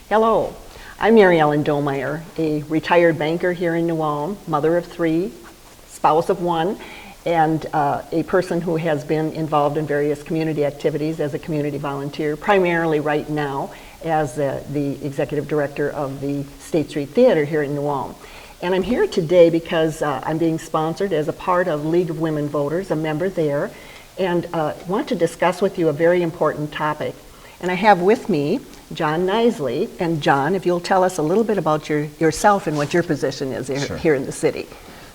Hello, I'm Mary Ellen Domeier, a retired banker here in New Ulm, mother of 3, spouse of 1, and a person who has been involved in various community activities as a community volunteer, primarily right now as the executive director of the State Street Theater here in New Ulm. And I'm here today because I'm being sponsored as a part of League of Women Voters, a member there, and want to discuss with you a very important topic. And I have with me John Knicely. And John, if you'll tell us a little bit about yourself and what your position is here in the city.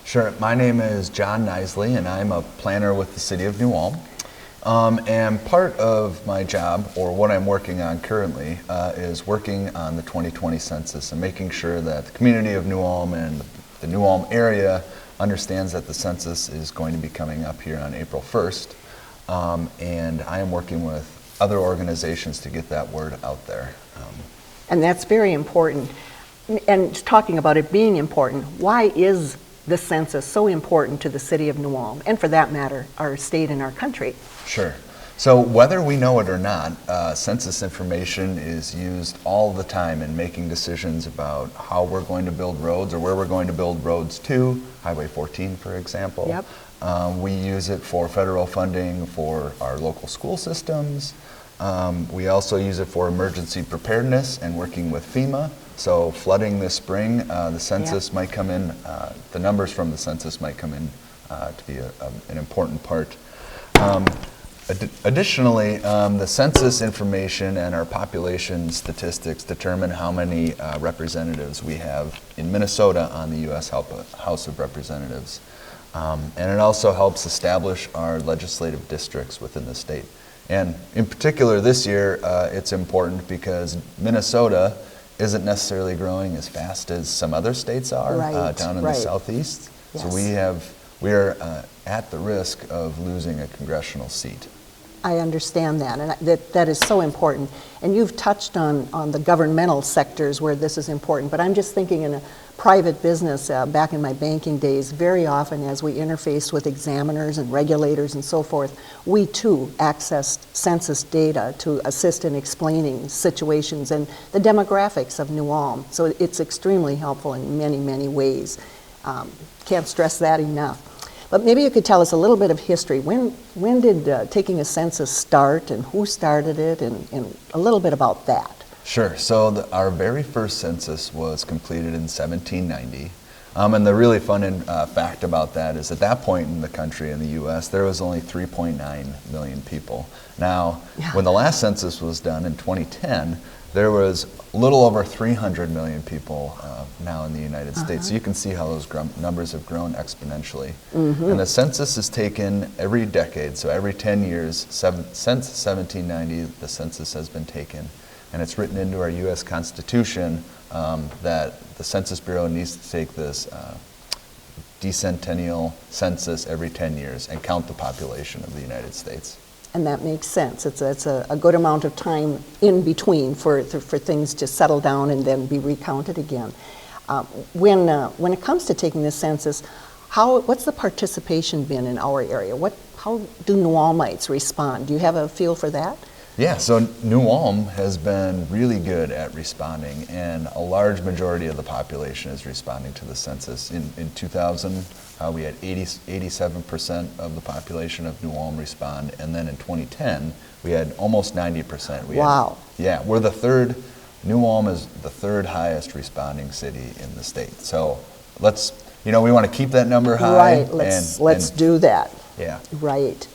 Sure. My name is John Knicely, and I'm a planner with the City of New Ulm. And part of my job, or what I'm working on currently, is working on the 2020 census and making sure that the community of New Ulm and the New Ulm area understands that the census is going to be coming up here on April 1st. And I am working with other organizations to get that word out there. And that's very important. And talking about it being important, why is the census so important to the city of New Ulm, and for that matter, our state and our country? Sure. So whether we know it or not, census information is used all the time in making decisions about how we're going to build roads or where we're going to build roads to, Highway 14, for example. Yep. We use it for federal funding for our local school systems. We also use it for emergency preparedness and working with FEMA. So flooding this spring, the census might come in, the numbers from the census might come in to be an important part. Additionally, the census information and our population statistics determine how many representatives we have in Minnesota on the U.S. House of Representatives. And it also helps establish our legislative districts within the state. And in particular this year, it's important because Minnesota isn't necessarily growing as fast as some other states are down in the southeast. Yes. So we are at the risk of losing a congressional seat. I understand that, and that is so important. And you've touched on the governmental sectors where this is important, but I'm just thinking in a private business, back in my banking days, very often as we interfaced with examiners and regulators and so forth, we too accessed census data to assist in explaining situations and the demographics of New Ulm. So it's extremely helpful in many, many ways. Can't stress that enough. But maybe you could tell us a little bit of history. When did taking a census start, and who started it, and a little bit about that? Sure. So our very first census was completed in 1790. And the really fun fact about that is at that point in the country, in the U.S., there was only 3.9 million people. Now, when the last census was done in 2010, there was a little over 300 million people now in the United States. So you can see how those numbers have grown exponentially. And the census is taken every decade. So every 10 years, since 1790, the census has been taken. And it's written into our U.S. Constitution that the Census Bureau needs to take this decennial census every 10 years and count the population of the United States. And that makes sense. It's a good amount of time in between for things to settle down and then be recounted again. When it comes to taking the census, what's the participation been in our area? How do New Ulmites respond? Do you have a feel for that? Yeah, so New Ulm has been really good at responding, and a large majority of the population is responding to the census. In 2000, we had 87% of the population of New Ulm respond, and then in 2010, we had almost 90%. Wow. We're the third, New Ulm is the third highest responding city in the state. So we want to keep that number high. Right, let's do that. Yeah. Right.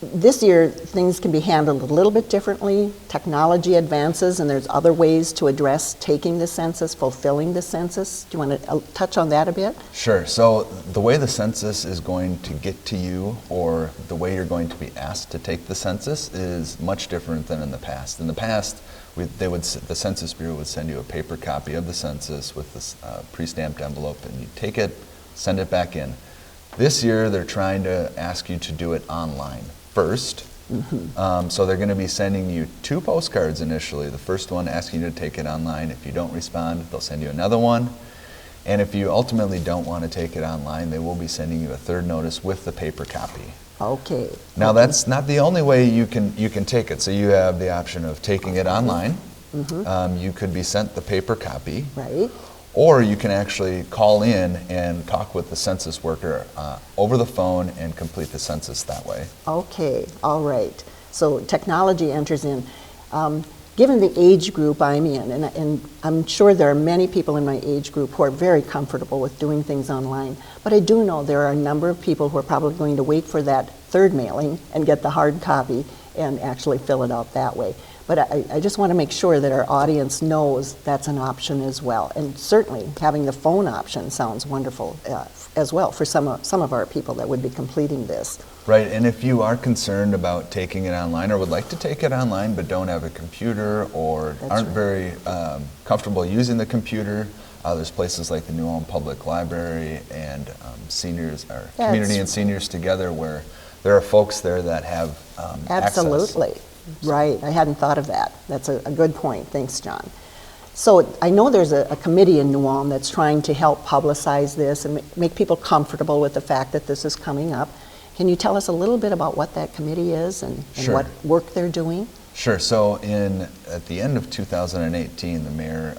This year, things can be handled a little bit differently. Technology advances, and there's other ways to address taking the census, fulfilling the census. Do you want to touch on that a bit? Sure. So the way the census is going to get to you, or the way you're going to be asked to take the census, is much different than in the past. In the past, the Census Bureau would send you a paper copy of the census with this pre-stamped envelope, and you take it, send it back in. This year, they're trying to ask you to do it online first. So they're going to be sending you 2 postcards initially. The first one asking you to take it online. If you don't respond, they'll send you another one. And if you ultimately don't want to take it online, they will be sending you a third notice with the paper copy. Okay. Now that's not the only way you can take it. So you have the option of taking it online, You could be sent the paper copy. Right. Or you can actually call in and talk with the census worker over the phone and complete the census that way. Okay, all right. So technology enters in. Given the age group I'm in, and I'm sure there are many people in my age group who are very comfortable with doing things online, but I do know there are a number of people who are probably going to wait for that third mailing and get the hard copy and actually fill it out that way. But I just want to make sure that our audience knows that's an option as well. And certainly having the phone option sounds wonderful as well for some of our people that would be completing this. Right, and if you are concerned about taking it online or would like to take it online but don't have a computer or aren't very comfortable using the computer, there's places like the New Ulm Public Library and seniors, or community and seniors together, where there are folks there that have Absolutely. access. Right, I hadn't thought of that. That's a good point. Thanks, John. So I know there's a committee in New Ulm that's trying to help publicize this and make people comfortable with the fact that this is coming up. Can you tell us a little bit about what that committee is and what work they're doing? Sure. So at the end of 2018, the mayor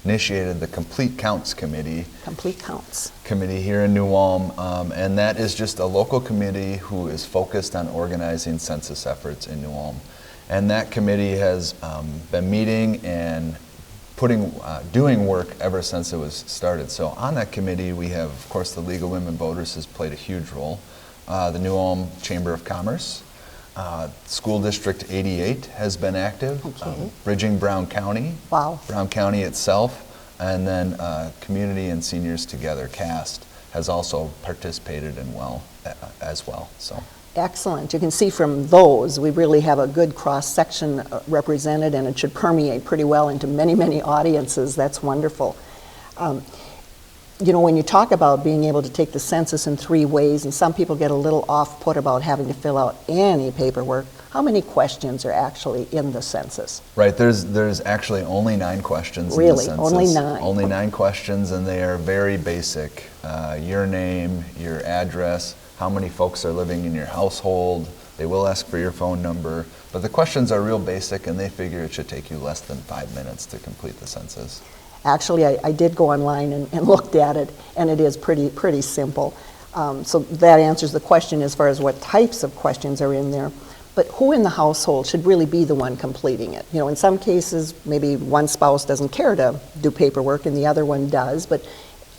initiated the Complete Counts Committee. Complete Counts. Committee here in New Ulm, and that is just a local committee who is focused on organizing census efforts in New Ulm. And that committee has been meeting and doing work ever since it was started. So on that committee, we have, of course, the League of Women Voters has played a huge role. The New Ulm Chamber of Commerce, School District 88 has been active, Bridging Brown County, Brown County itself, and then Community and Seniors Together, CAST, has also participated as well. So. Excellent. You can see from those, we really have a good cross-section represented, and it should permeate pretty well into many, many audiences. That's wonderful. You know, when you talk about being able to take the census in 3 ways, and some people get a little off-put about having to fill out any paperwork, how many questions are actually in the census? Right, there's actually only 9 questions in the census. Really? Only 9? Only 9 questions, and they are very basic. Your name, your address, how many folks are living in your household. They will ask for your phone number, but the questions are real basic, and they figure it should take you less than 5 minutes to complete the census. Actually, I did go online and looked at it, and it is pretty simple. So that answers the question as far as what types of questions are in there. But who in the household should really be the one completing it? You know, in some cases, maybe one spouse doesn't care to do paperwork and the other one does, but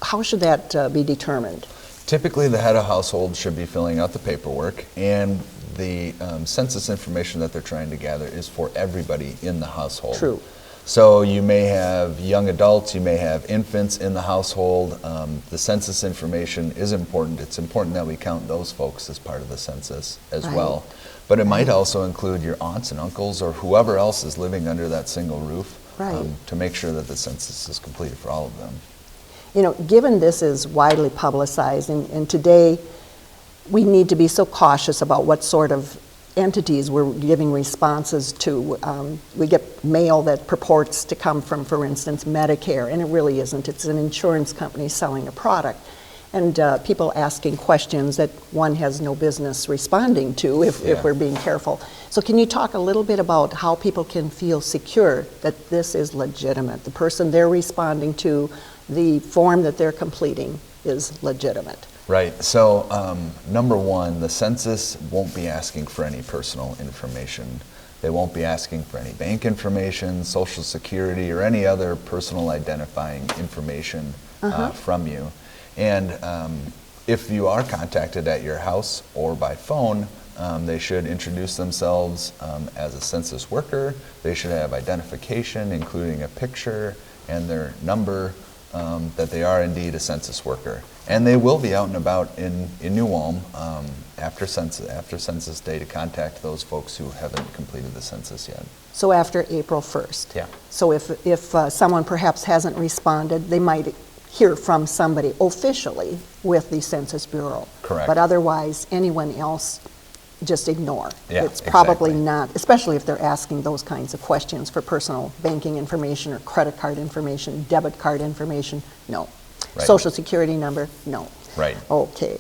how should that be determined? Typically, the head of household should be filling out the paperwork, and the census information that they're trying to gather is for everybody in the household. True. So you may have young adults, you may have infants in the household. The census information is important. It's important that we count those folks as part of the census as well. But it might also include your aunts and uncles or whoever else is living under that single roof to make sure that the census is completed for all of them. You know, given this is widely publicized, and today we need to be so cautious about what sort of entities we're giving responses to. We get mail that purports to come from, for instance, Medicare, and it really isn't. It's an insurance company selling a product. And people asking questions that one has no business responding to if we're being careful. So can you talk a little bit about how people can feel secure that this is legitimate? The person they're responding to, the form that they're completing is legitimate. Right, so number one, the census won't be asking for any personal information. They won't be asking for any bank information, Social Security, or any other personal identifying information from you. And if you are contacted at your house or by phone, they should introduce themselves as a census worker. They should have identification, including a picture and their number, that they are indeed a census worker. And they will be out and about in New Ulm after census day to contact those folks who haven't completed the census yet. So after April 1st? Yeah. So if someone perhaps hasn't responded, they might hear from somebody officially with the Census Bureau. Correct. But otherwise, anyone else, just ignore. Yeah, it's probably exactly. not, especially if they're asking those kinds of questions for personal banking information or credit card information, debit card information, no. Right. Social Security number, no. Right. Okay.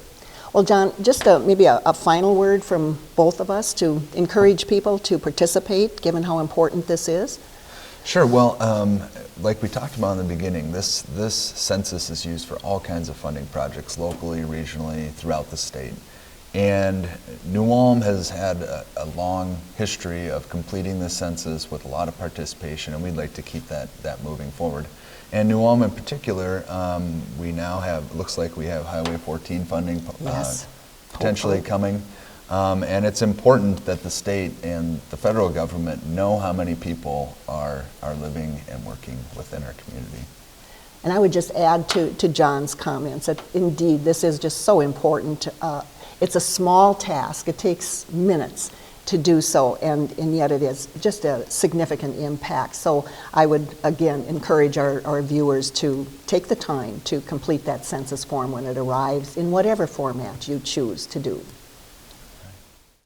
Well, John, just maybe a final word from both of us to encourage people to participate, given how important this is. Sure. Well, like we talked about in the beginning, this census is used for all kinds of funding projects, locally, regionally, throughout the state. And New Ulm has had a long history of completing the census with a lot of participation, and we'd like to keep that moving forward. And New Ulm in particular, we now have, looks like we have Highway 14 funding Yes. potentially Hopefully. coming. And it's important that the state and the federal government know how many people are living and working within our community. And I would just add to John's comments that indeed this is just so important. It's a small task. It takes minutes to do so, and yet it is just a significant impact. So I would, again, encourage our viewers to take the time to complete that census form when it arrives in whatever format you choose to do.